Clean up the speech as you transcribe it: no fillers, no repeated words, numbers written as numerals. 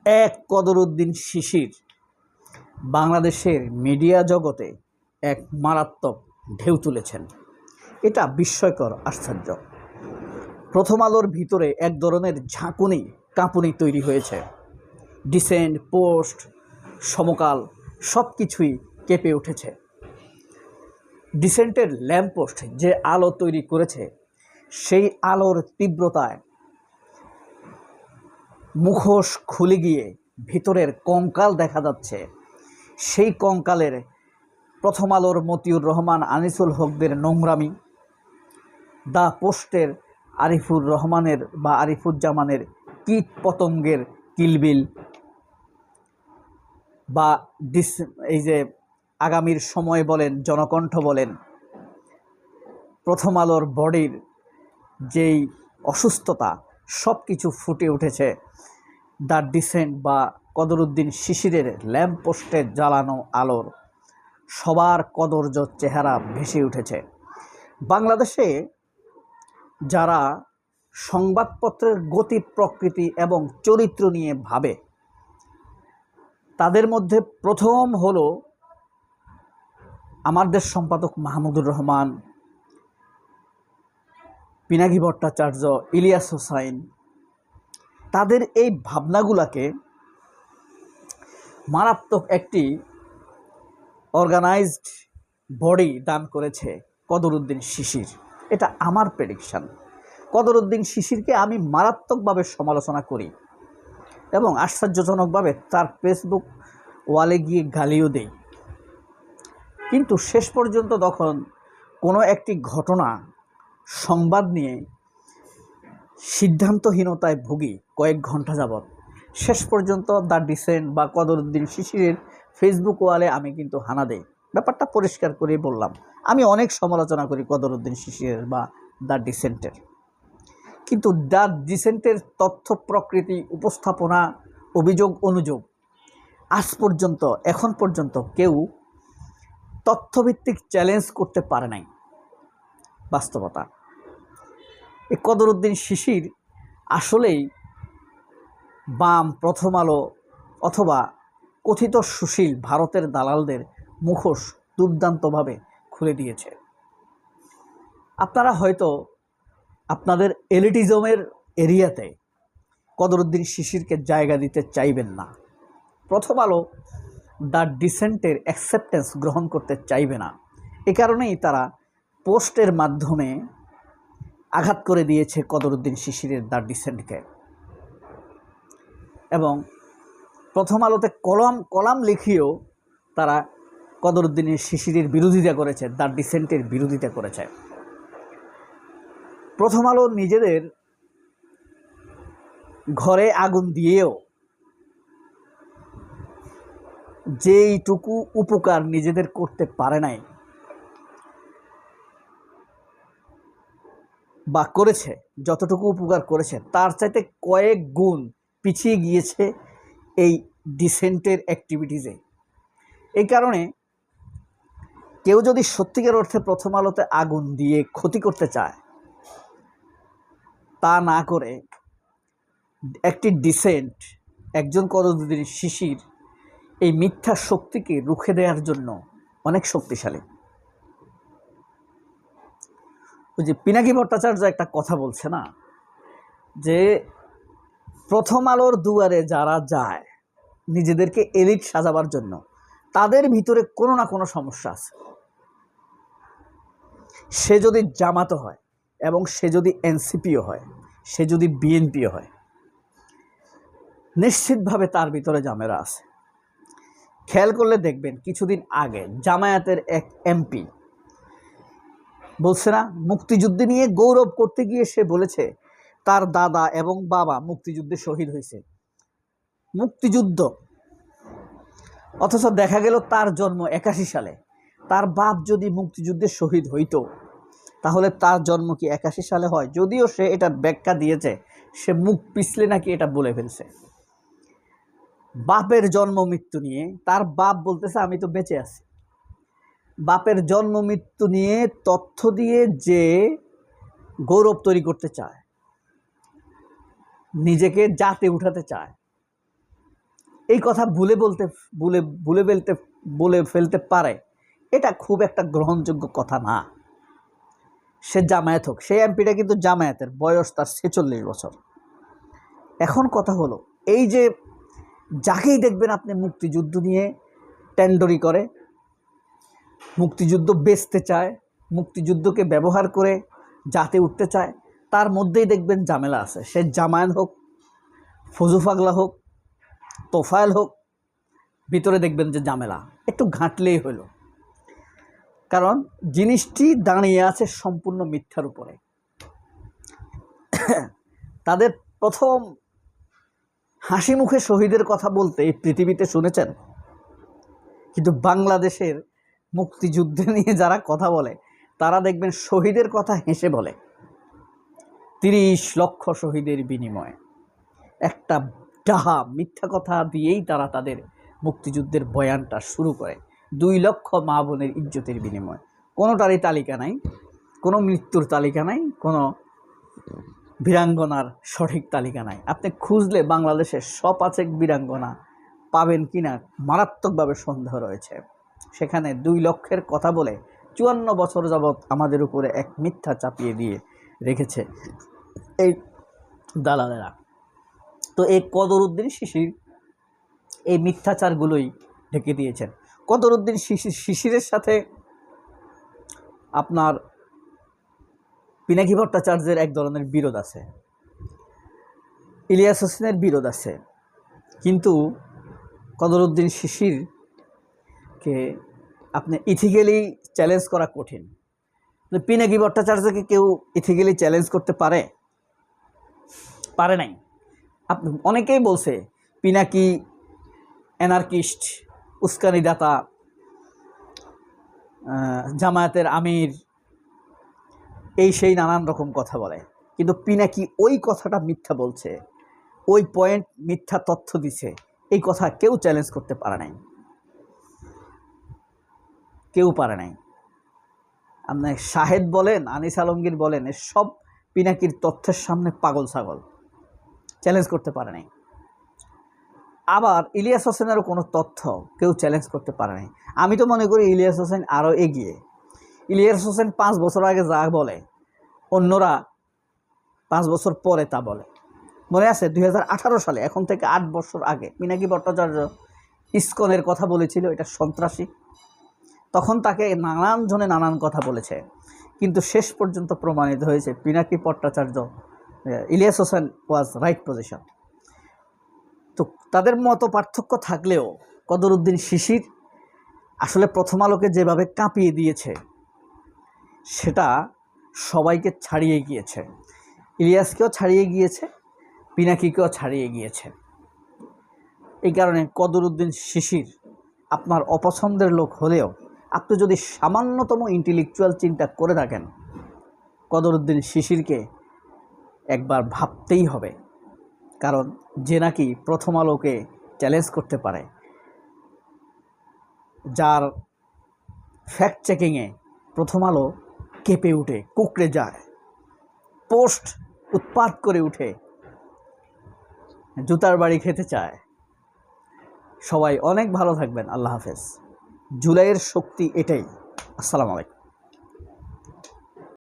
এক কদরুদ্দিন শিশির বাংলাদেশের মিডিয়া জগতে এক মারাত্মক ঢেউ তুলেছেন। এটা বিস্ময়কর, আশ্চর্য। প্রথম আলোর ভিতরে এক ধরনের ঝাঁকুনি কাঁপুনি তৈরি হয়েছে। ডিসেন্ট, পোস্ট, সমকাল সব কিছুই কেঁপে উঠেছে। ডিসেন্টের ল্যাম্পপোস্ট যে আলো তৈরি করেছে, সেই আলোর তীব্রতায় মুখোশ খুলে গিয়ে ভিতরের কঙ্কাল দেখা যাচ্ছে। সেই কঙ্কালের প্রথম আলোর মতিউর রহমান, আনিসুল হকদের নোংরামি, দ্য পোস্টের আরিফুর রহমানের বা আরিফুজ্জামানের কীট পতঙ্গের কিলবিল, বা এই যে আগামীর সময় বলেন, জনকণ্ঠ বলেন, প্রথম আলোর বডির যেই অসুস্থতা, সব কিছু ফুটে উঠেছে দ্য ডিসেন্ট বা কদরুদ্দিন শিশিরের ল্যাম্প পোস্টের জ্বালানো আলোর সবার কদর্য চেহারা ভেসে উঠেছে। বাংলাদেশে যারা সংবাদপত্রের গতি, প্রকৃতি এবং চরিত্র নিয়ে ভাবে, তাদের মধ্যে প্রথম হলো আমাদের সম্পাদক মাহমুদুর রহমান, পিনাকি ভট্টাচার্য, ইলিয়াস হোসাইন। তাদের এই ভাবনাগুলোকে মারাত্মক একটি অর্গানাইজড বডি দান করেছে কদরুদ্দিন শিশির। এটা আমার প্রেডিকশান। কদরুদ্দিন শিশিরকে আমি মারাত্মকভাবে সমালোচনা করি এবং আশ্চর্যজনকভাবে তার ফেসবুক ওয়ালে গিয়ে গালিও দেই। কিন্তু শেষ পর্যন্ত যখন কোনো একটি ঘটনা, সংবাদ নিয়ে সিদ্ধান্তহীনতায় ভুগি কয়েক ঘন্টা যাবৎ, শেষ পর্যন্ত দ্য ডিসেন্ট বা কদরুদ্দিন শিশিরের ফেসবুক ওয়ালে আমি কিন্তু হানা দেই। ব্যাপারটা পরিষ্কার করেই বললাম, আমি অনেক সমালোচনা করি কদরুদ্দিন শিশিরের বা দ্য ডিসেন্টের, কিন্তু দ্য ডিসেন্টের তথ্য প্রকৃতি, উপস্থাপনা, অভিযোগ অনুযোগ আজ পর্যন্ত, এখন পর্যন্ত কেউ তথ্যভিত্তিক চ্যালেঞ্জ করতে পারে নাই। বাস্তবতা, এই কদরুদ্দিন শিশির আসলেই বাম, প্রথম আলো অথবা কথিত সুশীল ভারতের দালালদের মুখোশ দুর্দান্তভাবে খুলে দিয়েছে। আপনারা হয়তো আপনাদের এলিটিজমের এরিয়াতে কদরুদ্দিন শিশিরকে জায়গা দিতে চাইবেন না। প্রথম আলো দ্য ডিসেন্টের অ্যাকসেপ্টেন্স গ্রহণ করতে চাইবে না। এ কারণেই তারা পোস্টের মাধ্যমে আঘাত করে দিয়েছে কদরুদ্দিন শিশিরের দ্য ডিসেন্টকে। এবং প্রথম আলোতে কলাম লিখিয়েও তারা কদরুদ্দিনের শিশিরের বিরোধিতা করেছে, দ্য ডিসেন্টের বিরোধিতা করেছে। প্রথম আলো নিজেদের ঘরে আগুন দিয়েও যেইটুকু উপকার নিজেদের করতে পারে নাই বা করেছে, যতটুকু উপকার করেছে তার চাইতে কয়েক গুণ পিছিয়ে গিয়েছে এই ডিসেন্টের অ্যাক্টিভিটিসে। এই কারণে কেউ যদি সত্যিকার অর্থে প্রথম আলোতে আগুন দিয়ে ক্ষতি করতে চায়, তা না করে একটি ডিসেন্ট, একজন কদরুদ্দিন শিশির এই মিথ্যা শক্তিকে রুখে দেওয়ার জন্য অনেক শক্তিশালী। ওই যে পিনাকি ভট্টাচার্য একটা কথা বলছে না, যে প্রথম আলোর দুয়ারে যারা যায় নিজেদেরকে এলিট সাজাবার জন্য, তাদের ভিতরে কোনো না কোনো সমস্যা আছে। সে যদি জামাতও হয় এবং সে যদি এনসিপিও হয়, সে যদি বিএনপিও হয়, নিশ্চিতভাবে তার ভিতরে ঝামেলা আছে। খেয়াল করলে দেখবেন, কিছুদিন আগে জামায়াতের এক এমপি বলছে না, মুক্তিযুদ্ধ নিয়ে গৌরব করতে গিয়ে সে বলেছে তার দাদা এবং বাবা মুক্তিযুদ্ধে শহীদ হয়েছে। মুক্তিযুদ্ধ, অথচ দেখা গেল তার জন্ম 81 সালে। তার বাপ যদি মুক্তিযুদ্ধে শহীদ হইতো, তাহলে তার জন্ম কি 81 সালে হয়? যদিও সে এটা ব্যাখ্যা দিয়েছে, সে মুখ পিছলে নাকি এটা বলে ফেলছে। বাপের জন্ম মৃত্যু নিয়ে তার বাপ বলতেছে আমি তো বেঁচে আছি। বাপের জন্ম মৃত্যু নিয়ে তথ্য দিয়ে যে গৌরব তৈরি করতে চায়, নিজেকে জাতে উঠাতে চায়, এই কথা বলে ফেলতে পারে, এটা খুব একটা গ্রহণযোগ্য কথা না। সে জামায়াত হোক, সেই এমপিটা কিন্তু জামায়াতের, বয়স তার 46 বছর। এখন কথা হলো, এই যে যাকেই দেখবেন আপনি মুক্তিযুদ্ধ নিয়ে টেন্ডারি করে, মুক্তিযুদ্ধ বেচতে চায়, মুক্তিযুদ্ধকে ব্যবহার করে যাতে উঠতে চায়, তার মধ্যেই দেখবেন ঝামেলা আছে। সে জামায়াত হোক, ফজু পাগলা হোক, তোফায়েল হোক, ভিতরে দেখবেন যে ঝামেলা। একটু ঘাঁটলেই হলো। কারণ জিনিসটি দাঁড়িয়ে আছে সম্পূর্ণ মিথ্যার উপরে। তাদের প্রথম হাসি মুখে শহীদের কথা বলতে এই পৃথিবীতে শুনেছেন, কিন্তু বাংলাদেশের মুক্তিযুদ্ধে নিয়ে যারা কথা বলে তারা দেখবেন শহীদের কথা হেসে বলে। 30 লক্ষ শহীদের বিনিময়ে একটা ডাহা মিথ্যা কথা দিয়েই তারা তাদের মুক্তিযুদ্ধের বয়ানটা শুরু করে। 2 লক্ষ মা বোনের ইজ্জতের বিনিময়ে। কোনোটারই তালিকা নাই, কোনো মৃত্যুর তালিকা নাই, কোনো বীরাঙ্গনার সঠিক তালিকা নাই। আপনি খুঁজলে বাংলাদেশের শপাঁচেক বীরাঙ্গনা পাবেন কিনা মারাত্মকভাবে সন্দেহ রয়েছে। সেখানে 2 লক্ষের কথা বলে 54 বছর যাবৎ আমাদের উপরে এক মিথ্যা চাপিয়ে দিয়ে রেখেছে এই দালালেরা। তো এই কদরউদ্দিন শিশির এই মিথ্যাচারগুলোই ঢেকে দিয়েছেন। কদরউদ্দিন শিশিরের সাথে আপনার পিনাকি ভট্টাচার্যের এক ধরনের বিরোধ আছে, ইলিয়াস হোসেনের বিরোধ আছে, কিন্তু কদরউদ্দিন শিশিরকে আপনি ইথিক্যালি চ্যালেঞ্জ করা কঠিন। পিনাকি ভট্টাচার্যকে কেউ ইথিক্যালি চ্যালেঞ্জ করতে পারে নাই। আপনি অনেকেই বলছে পিনাকি অ্যানার্কিস্ট, উস্কানিদাতা, জামায়াতের আমির, এই সেই নানান রকম কথা বলে, কিন্তু পিনাকি ওই কথাটা মিথ্যা বলছে, ওই পয়েন্ট মিথ্যা তথ্য দিছে, এই কথা কেউ চ্যালেঞ্জ করতে পারে নাই, কেউ পারে নাই। আপনি শাহেদ বলেন, আনিস আলমগীর বলেন, সব পিনাকির তথ্যের সামনে পাগল ছাগল, চ্যালেঞ্জ করতে পারে নাই। আবার ইলিয়াস হোসেনেরও কোনো তথ্য কেউ চ্যালেঞ্জ করতে পারে নাই। আমি তো মনে করি ইলিয়াস হোসেন আরও এগিয়ে। ইলিয়াস হোসেন 5 বছর আগে যা বলে অন্যরা 5 বছর পরে তা বলে। মনে আছে 2018 সালে, এখন থেকে 8 বছর আগে পিনাকি ভট্টাচার্য ইসকনের কথা বলেছিল এটা সন্ত্রাসী। তখন তাকে নানান জনে নানান কথা বলেছে, কিন্তু শেষ পর্যন্ত প্রমাণিত হয়েছে Pinaki Bhattacharya, Ilias Hossain was right position. তো তাদের মতো পার্থক্য থাকলেও কদরউদ্দিন শিশির আসলে প্রথম আলোকে যেভাবে কাঁপিয়ে দিয়েছে সেটা সবাইকে ছাড়িয়ে গিয়েছে। ইলিয়াসকেও ছাড়িয়ে গিয়েছে, পিনাকিকেও ছাড়িয়ে গিয়েছে। এই কারণে কদরউদ্দিন শিশির আপনার অপছন্দের লোক হলেও আপনি যদি সামান্যতম ইন্টেলেকচুয়াল চিন্তা করে থাকেন, কদরউদ্দিন শিশিরকে একবার ভাবতেই হবে। কারণ যে নাকি প্রথম আলোকে চ্যালেঞ্জ করতে পারে, যার ফ্যাক্ট চেকিংয়ে প্রথম আলো কেঁপে উঠে, কুঁকড়ে যায়, পোস্ট উৎপাত করে উঠে, জুতার বাড়ি খেতে চায়। সবাই অনেক ভালো থাকবেন। আল্লাহ হাফেজ। জুলাইয়ের শক্তি এটাই। আসসালামু আলাইকুম।